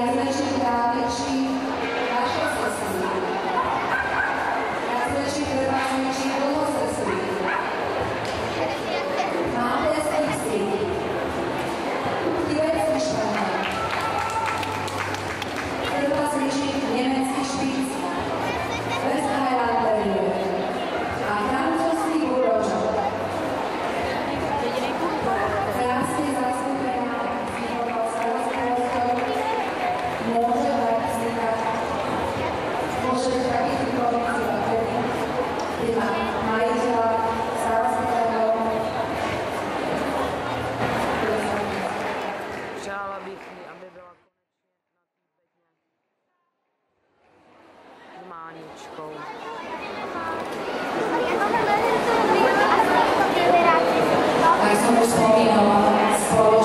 najzväčších dávečích vašich srdcí, najzväčších trvácnejších dlhosrdcí, maltéských psí, tibetských španiel, trvácnejších nemeckých špíc, Westheilanderie a francúzských bulldožov. Krásne zastúpená môže vznikať v takých typových vtedy, kde má majiteľa starostného. Přála bych mi, aby byla konečně na té bedně s Máničkou. Tak som už spomínala, spoločne